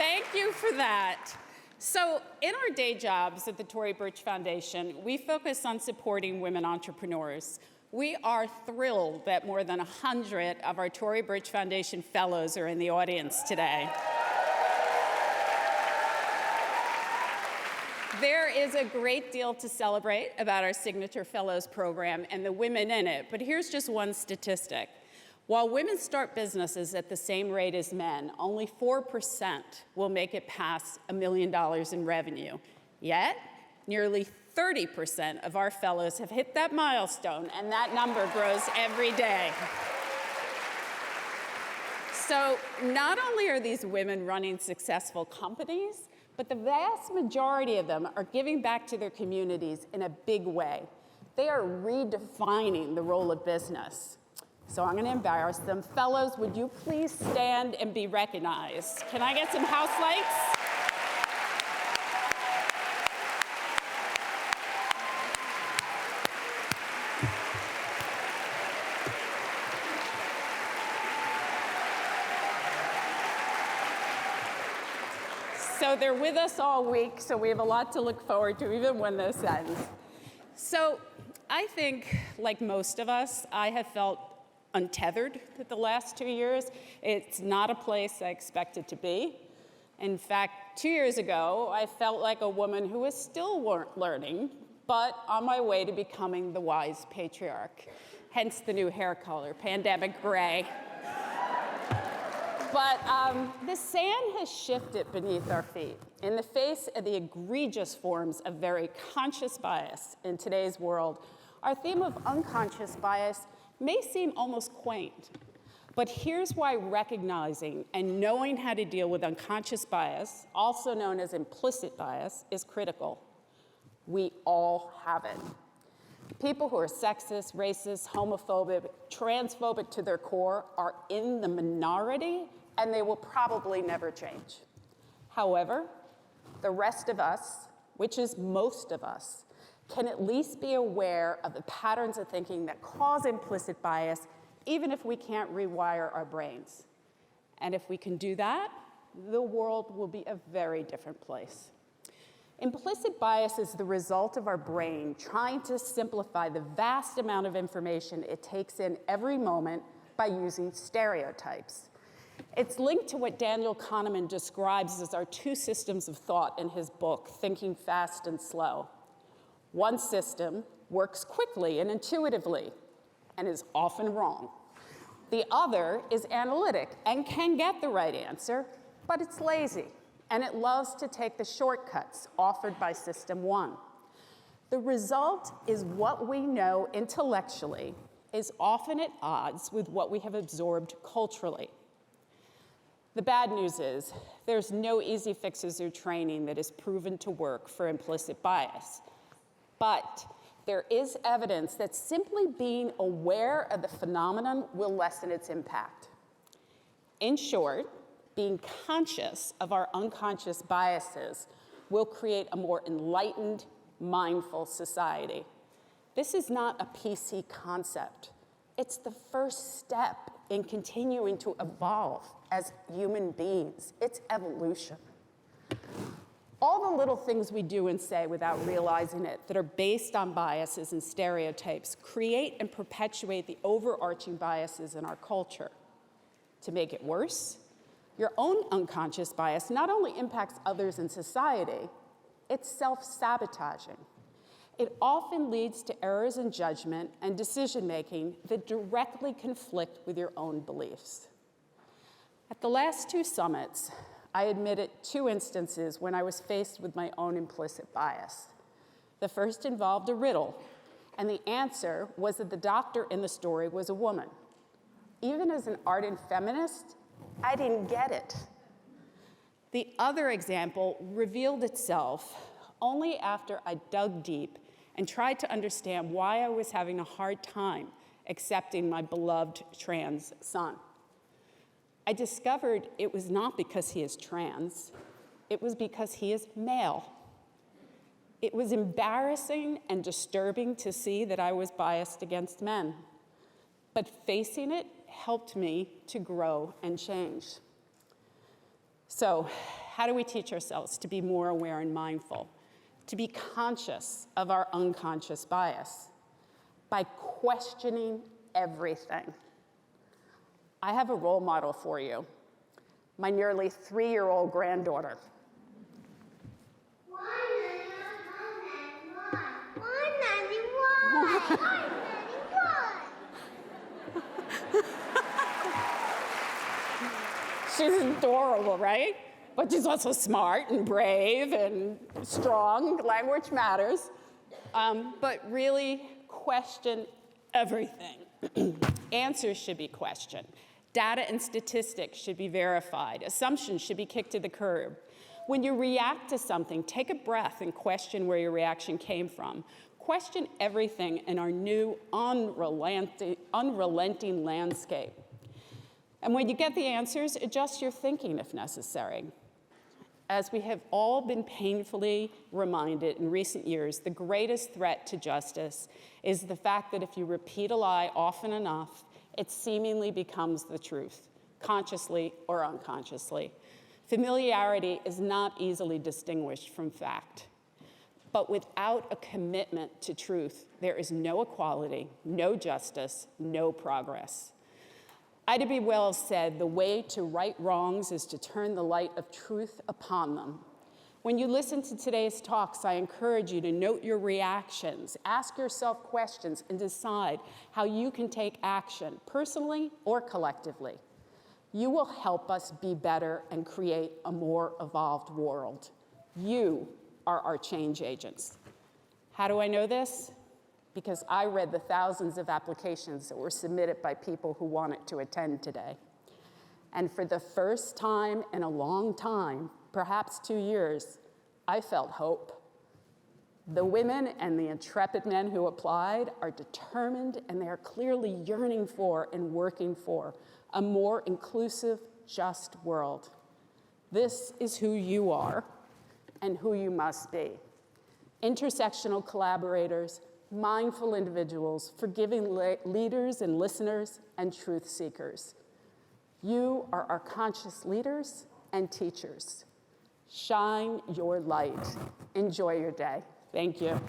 Thank you for that. So in our day jobs at the Tory Burch Foundation, we focus on supporting women entrepreneurs. We are thrilled that more than 100 of our Tory Burch Foundation fellows are in the audience today. There is a great deal to celebrate about our Signature Fellows program and the women in it, but here's just one statistic. While women start businesses at the same rate as men, only 4% will make it past $1 million in revenue. Yet, nearly 30% of our fellows have hit that milestone, and that number grows every day. So not only are these women running successful companies, but the vast majority of them are giving back to their communities in a big way. They are redefining the role of business. So I'm going to embarrass them. Fellows, would you please stand and be recognized? Can I get some house lights? So they're with us all week, so we have a lot to look forward to, even when this ends. So I think, like most of us, I have felt untethered the last 2 years. It's not a place I expected to be. In fact, 2 years ago, I felt like a woman who was still learning, but on my way to becoming the wise patriarch. Hence the new hair color, pandemic gray. But the sand has shifted beneath our feet in the face of the egregious forms of very conscious bias in today's world. Our theme of unconscious bias may seem almost quaint, but here's why recognizing and knowing how to deal with unconscious bias, also known as implicit bias, is critical. We all have it. People who are sexist, racist, homophobic, transphobic to their core are in the minority, and they will probably never change. However, the rest of us, which is most of us, can at least be aware of the patterns of thinking that cause implicit bias, even if we can't rewire our brains. And if we can do that, the world will be a very different place. Implicit bias is the result of our brain trying to simplify the vast amount of information it takes in every moment by using stereotypes. It's linked to what Daniel Kahneman describes as our two systems of thought in his book, Thinking Fast and Slow. One system works quickly and intuitively and is often wrong. The other is analytic and can get the right answer, but it's lazy, and it loves to take the shortcuts offered by System 1. The result is what we know intellectually is often at odds with what we have absorbed culturally. The bad news is there's no easy fixes or training that is proven to work for implicit bias. But there is evidence that simply being aware of the phenomenon will lessen its impact. In short, being conscious of our unconscious biases will create a more enlightened, mindful society. This is not a PC concept. It's the first step in continuing to evolve as human beings. It's evolution. All the little things we do and say without realizing it that are based on biases and stereotypes create and perpetuate the overarching biases in our culture. To make it worse, your own unconscious bias not only impacts others in society, it's self-sabotaging. It often leads to errors in judgment and decision-making that directly conflict with your own beliefs. At the last two summits, I admitted two instances when I was faced with my own implicit bias. The first involved a riddle, and the answer was that the doctor in the story was a woman. Even as an ardent feminist, I didn't get it. The other example revealed itself only after I dug deep and tried to understand why I was having a hard time accepting my beloved trans son. I discovered it was not because he is trans, it was because he is male. It was embarrassing and disturbing to see that I was biased against men, but facing it helped me to grow and change. So how do we teach ourselves to be more aware and mindful, to be conscious of our unconscious bias? By questioning everything. I have a role model for you, my nearly 3-year-old granddaughter. She's adorable, right? But she's also smart and brave and strong. Language matters. But really question everything. Answers should be questioned. Data and statistics should be verified. Assumptions should be kicked to the curb. When you react to something, take a breath and question where your reaction came from. Question everything in our new unrelenting landscape. And when you get the answers, adjust your thinking if necessary. As we have all been painfully reminded in recent years, the greatest threat to justice is the fact that if you repeat a lie often enough, it seemingly becomes the truth, consciously or unconsciously. Familiarity is not easily distinguished from fact. But without a commitment to truth, there is no equality, no justice, no progress. Ida B. Wells said, "The way to right wrongs is to turn the light of truth upon them." When you listen to today's talks, I encourage you to note your reactions, ask yourself questions, and decide how you can take action, personally or collectively. You will help us be better and create a more evolved world. You are our change agents. How do I know this? Because I read the thousands of applications that were submitted by people who wanted to attend today. And for the first time in a long time, perhaps 2 years, I felt hope. The women and the intrepid men who applied are determined, and they are clearly yearning for and working for a more inclusive, just world. This is who you are and who you must be. Intersectional collaborators, mindful individuals, forgiving leaders and listeners, and truth seekers. You are our conscious leaders and teachers. Shine your light. Enjoy your day. Thank you.